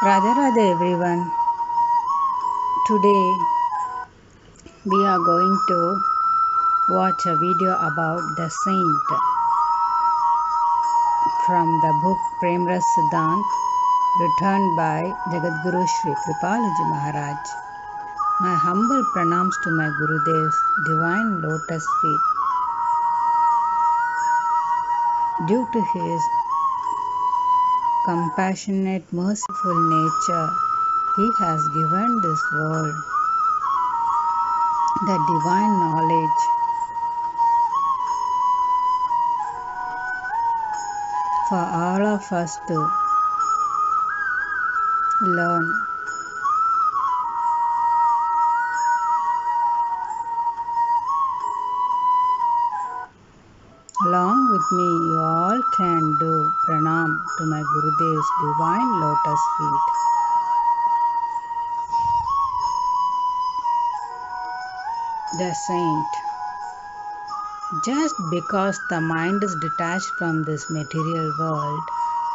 Radha Radha everyone. Today we are going to watch a video about the saint from the book Premras Siddhant written by Jagadguru Shri Kripaluji Maharaj. My humble pranams to my Gurudev's divine lotus feet. Due to his compassionate, merciful nature, he has given this world the divine knowledge for all of us to learn. Along with me, you all can do pranam to my Gurudev's divine lotus feet. The saint. Just because the mind is detached from this material world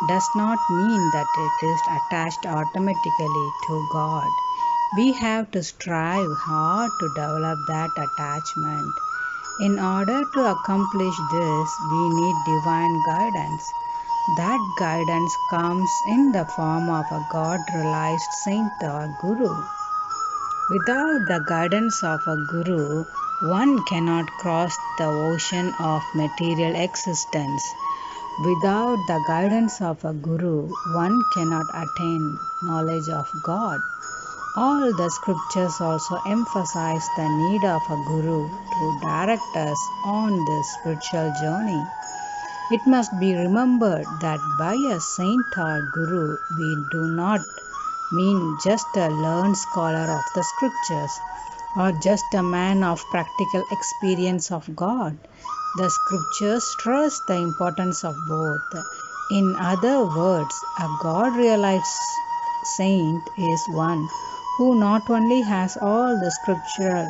does not mean that it is attached automatically to God. We have to strive hard to develop that attachment. In order to accomplish this, we need divine guidance. That guidance comes in the form of a God-realized saint or guru. Without the guidance of a guru, one cannot cross the ocean of material existence. Without the guidance of a guru, one cannot attain knowledge of God. All the scriptures also emphasize the need of a guru to direct us on this spiritual journey. It must be remembered that by a saint or guru, we do not mean just a learned scholar of the scriptures or just a man of practical experience of God. The scriptures stress the importance of both. In other words, a God-realized saint is one who not only has all the scriptural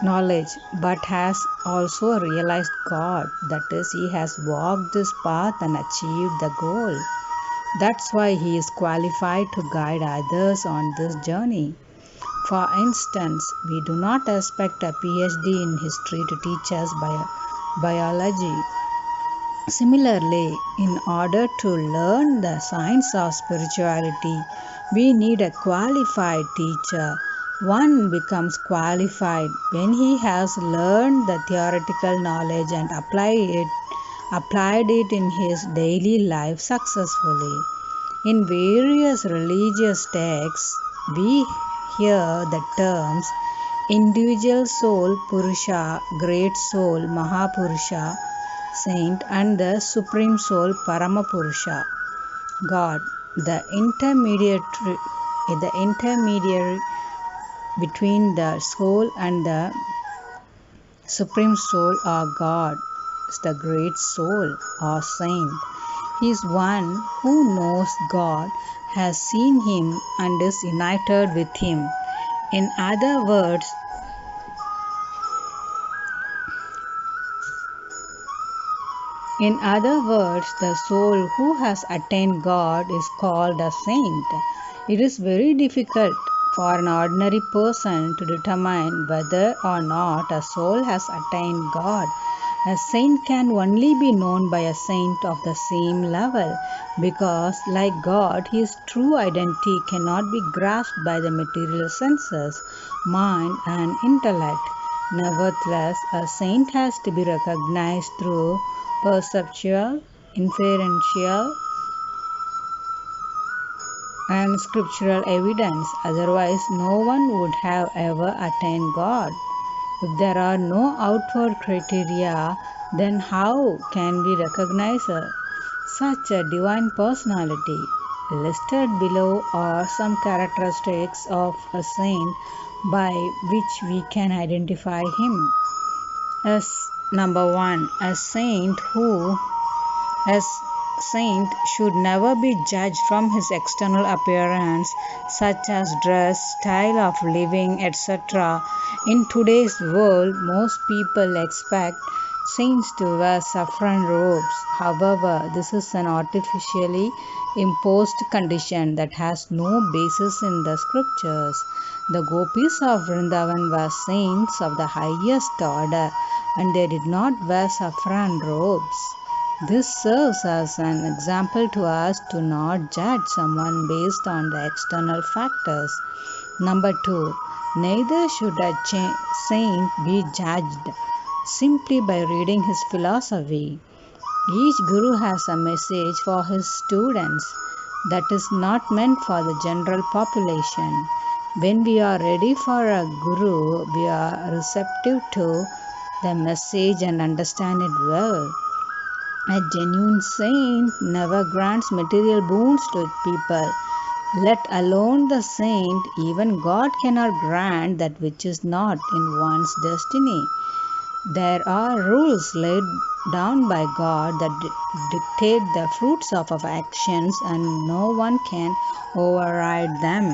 knowledge but has also realized God. That is, he has walked this path and achieved the goal. That's why he is qualified to guide others on this journey. For instance, we do not expect a PhD in history to teach us biology. Similarly, in order to learn the science of spirituality, we need a qualified teacher. One becomes qualified when he has learned the theoretical knowledge and applied it in his daily life successfully. In various religious texts, we hear the terms individual soul Purusha, great soul Mahapurusha, saint, and the supreme soul Paramapurusha, God. The intermediary between the soul and the supreme soul or God is the great soul or saint. He is one who knows God, has seen him, and is united with him. In other words, the soul who has attained God is called a saint. It is very difficult for an ordinary person to determine whether or not a soul has attained God. A saint can only be known by a saint of the same level because, like God, his true identity cannot be grasped by the material senses, mind, and intellect. Nevertheless, a saint has to be recognized through perceptual, inferential, and scriptural evidence. Otherwise, no one would have ever attained God. If there are no outward criteria, then how can we recognize such a divine personality? Listed below are some characteristics of a saint by which we can identify him. As number 1, a saint should never be judged from his external appearance, such as dress, style of living, etc. In today's world, most people expect saints to wear saffron robes. However, this is an artificially imposed condition that has no basis in the scriptures. The gopis of Vrindavan were saints of the highest order, and they did not wear saffron robes. This serves as an example to us to not judge someone based on the external factors. Number 2. Neither should a saint be judged simply by reading his philosophy. Each guru has a message for his students that is not meant for the general population. When we are ready for a guru, we are receptive to the message and understand it well. A genuine saint never grants material boons to people. Let alone the saint, even God cannot grant that which is not in one's destiny. There are rules laid down by God that dictate the fruits of our actions, and no one can override them.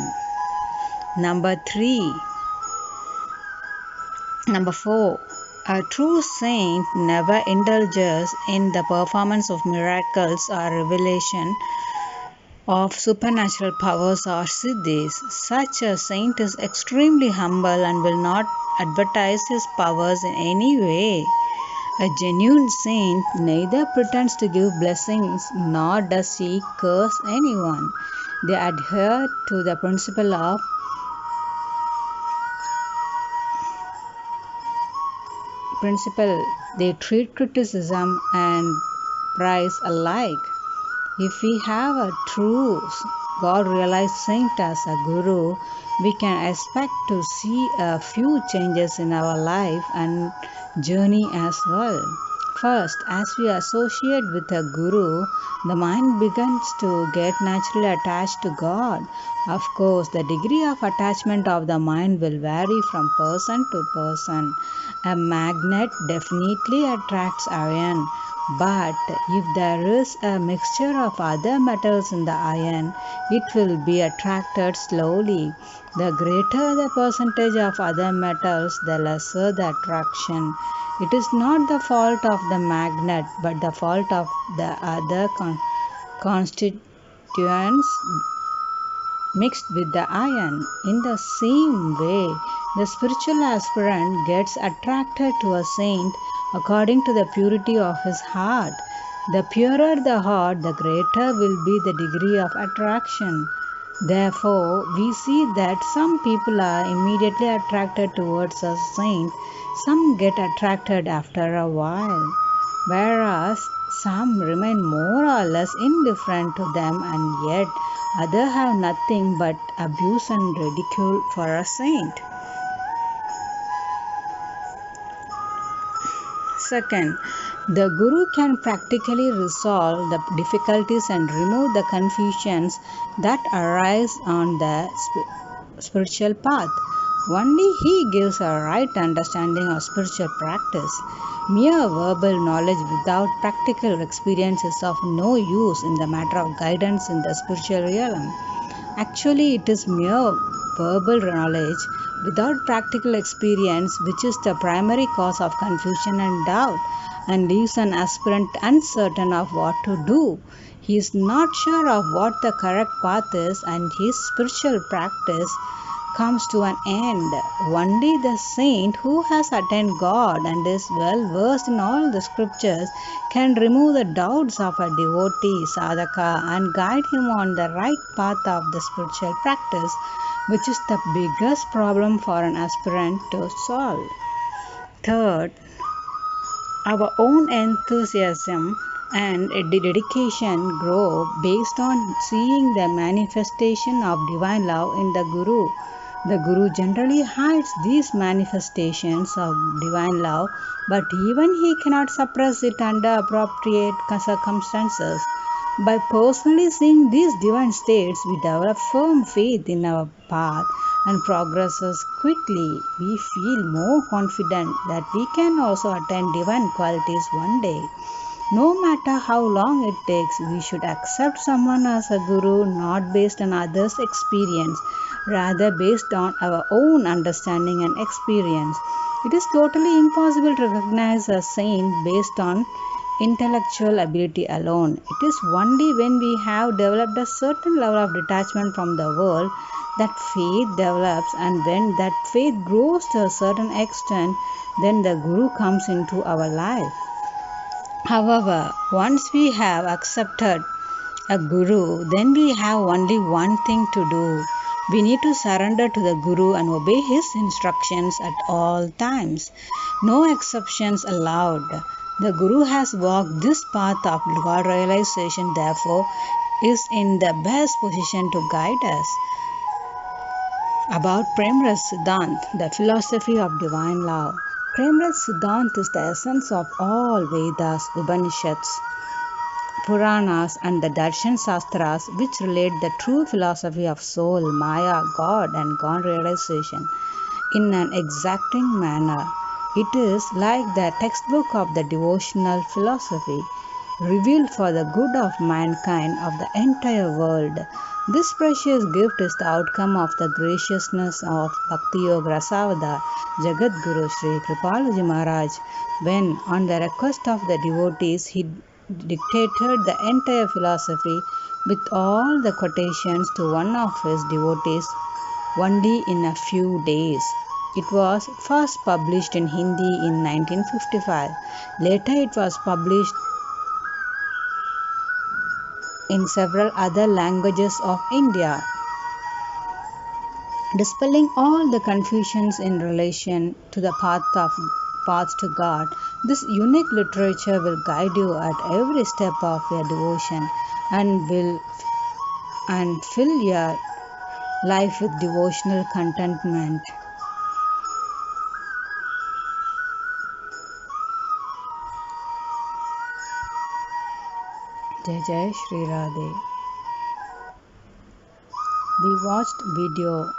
Number 4. A true saint never indulges in the performance of miracles or revelation of supernatural powers or siddhis. Such a saint is extremely humble and will not advertise his powers in any way. A genuine saint neither pretends to give blessings nor does he curse anyone. They adhere to the principle. They treat criticism and praise alike. If we have a true God realized saint as a guru, we can expect to see a few changes in our life and journey as well. First, as we associate with a guru, the mind begins to get naturally attached to God. Of course, the degree of attachment of the mind will vary from person to person. A magnet definitely attracts iron, but if there is a mixture of other metals in the iron, it will be attracted slowly. The greater the percentage of other metals, the lesser the attraction. It is not the fault of the magnet, but the fault of the other constituents mixed with the iron. In the same way, the spiritual aspirant gets attracted to a saint according to the purity of his heart. The purer the heart, the greater will be the degree of attraction. Therefore, we see that some people are immediately attracted towards a saint, some get attracted after a while, whereas some remain more or less indifferent to them, and yet others have nothing but abuse and ridicule for a saint. Second, the Guru can practically resolve the difficulties and remove the confusions that arise on the spiritual path. Only he gives a right understanding of spiritual practice. Mere verbal knowledge without practical experience is of no use in the matter of guidance in the spiritual realm. Actually, it is mere verbal knowledge without practical experience which is the primary cause of confusion and doubt, and leaves an aspirant uncertain of what to do. He is not sure of what the correct path is, and his spiritual practice comes to an end. Only the saint who has attained God and is well versed in all the scriptures can remove the doubts of a devotee sadhaka and guide him on the right path of the spiritual practice, which is the biggest problem for an aspirant to solve. Third, our own enthusiasm and dedication grow based on seeing the manifestation of divine love in the Guru. The Guru generally hides these manifestations of divine love, but even he cannot suppress it under appropriate circumstances. By personally seeing these divine states, we develop firm faith in our path and progresses quickly. We feel more confident that we can also attain divine qualities one day. No matter how long it takes, we should accept someone as a guru not based on others' experience, rather based on our own understanding and experience. It is totally impossible to recognize a saint based on intellectual ability alone. It is only when we have developed a certain level of detachment from the world that faith develops, and when that faith grows to a certain extent, then the Guru comes into our life. However, once we have accepted a Guru, then we have only one thing to do. We need to surrender to the Guru and obey his instructions at all times. No exceptions allowed. The Guru has walked this path of God realization, therefore, is in the best position to guide us. About Premras Siddhant, the philosophy of divine love. Premras Siddhant is the essence of all Vedas, Upanishads, Puranas and the Darshan Shastras, which relate the true philosophy of soul, Maya, God and God realization in an exacting manner. It is like the textbook of the devotional philosophy, revealed for the good of mankind, of the entire world. This precious gift is the outcome of the graciousness of Bhakti Yoga Rasavada Jagadguru Shri Kripaluji Maharaj, when, on the request of the devotees, he dictated the entire philosophy with all the quotations to one of his devotees only in a few days. It was first published in Hindi in 1955. Later it was published in several other languages of India. Dispelling all the confusions in relation to the path to God, this unique literature will guide you at every step of your devotion and fill your life with devotional contentment. Jai Jai Shri Radhe. We watched video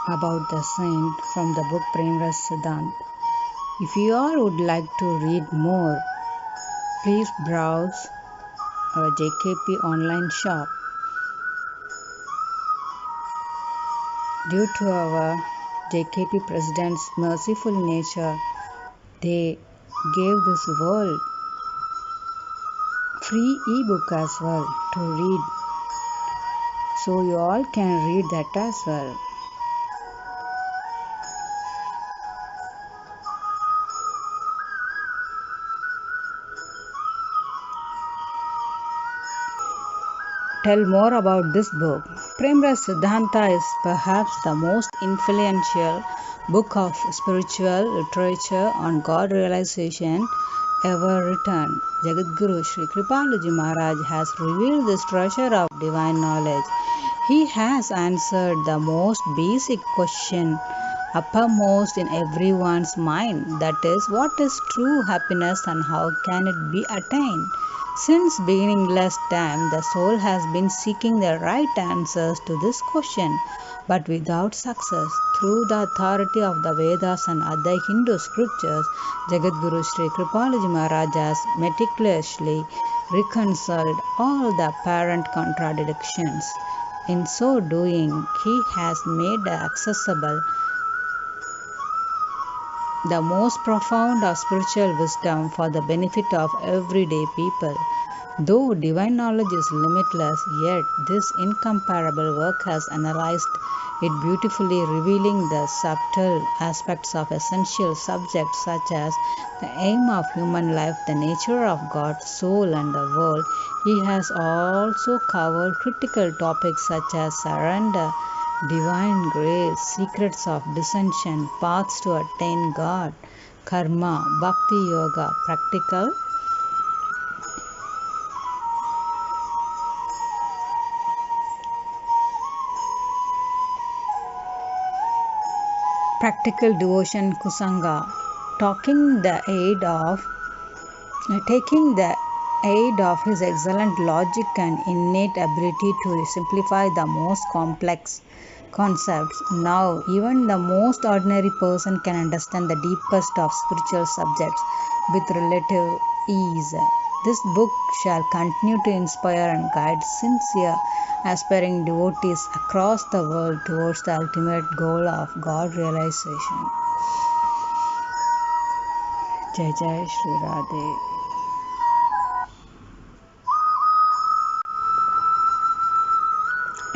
about the saint from the book Premras Siddhant. If you all would like to read more, please browse our JKP online shop. Due to our JKP President's merciful nature, they gave this world free ebook as well to read. So you all can read that as well. Tell more about this book. Premras Siddhanta is perhaps the most influential book of spiritual literature on God realization ever written. Jagadguru Shri Kripaluji Maharaj has revealed this treasure of divine knowledge. He has answered the most basic question uppermost in everyone's mind, that is, what is true happiness and how can it be attained? Since beginningless time, the soul has been seeking the right answers to this question, but without success. Through the authority of the Vedas and other Hindu scriptures, Jagadguru Shri Kripaluji Maharaj has meticulously reconciled all the apparent contradictions. In so doing, he has made accessible the most profound of spiritual wisdom for the benefit of everyday people. Though divine knowledge is limitless, yet this incomparable work has analyzed it beautifully, revealing the subtle aspects of essential subjects such as the aim of human life, the nature of God, soul, and the world. He has also covered critical topics such as surrender, divine grace, secrets of dissension, paths to attain God, karma, bhakti yoga, practical devotion kusanga, taking the aid of his excellent logic and innate ability to simplify the most complex concepts. Now, even the most ordinary person can understand the deepest of spiritual subjects with relative ease. This book shall continue to inspire and guide sincere, aspiring devotees across the world towards the ultimate goal of God realization. Jai Jai Shri Radhe.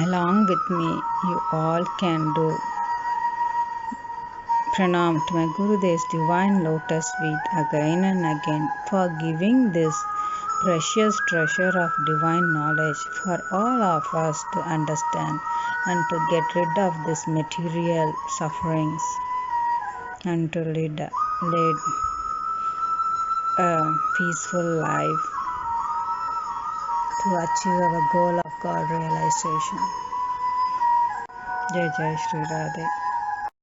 Along with me, you all can do pranam to my Gurudev's divine lotus feet again and again for giving this precious treasure of divine knowledge for all of us to understand and to get rid of these material sufferings and to lead a peaceful life to achieve our goal of God realization. Jai Jai Shri Radhe.